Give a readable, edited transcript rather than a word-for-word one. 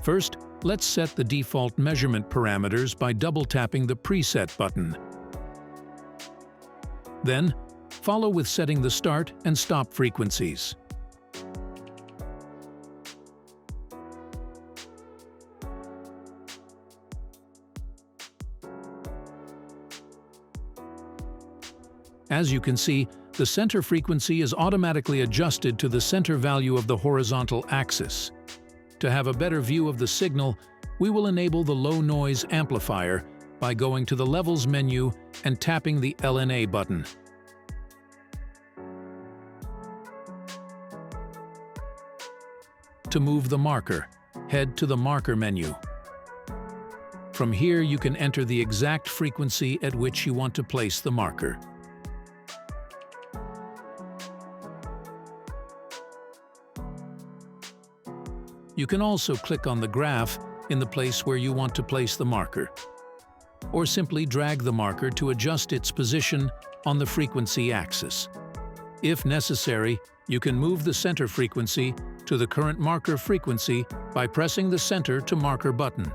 First, let's set the default measurement parameters by double-tapping the Preset button. Then, follow with setting the start and stop frequencies. As you can see, the center frequency is automatically adjusted to the center value of the horizontal axis. To have a better view of the signal, we will enable the low noise amplifier by going to the Levels menu and tapping the LNA button. To move the marker, head to the Marker menu. From here, you can enter the exact frequency at which you want to place the marker. You can also click on the graph in the place where you want to place the marker, or simply drag the marker to adjust its position on the frequency axis. If necessary, you can move the center frequency to the current marker frequency by pressing the Center to Marker button.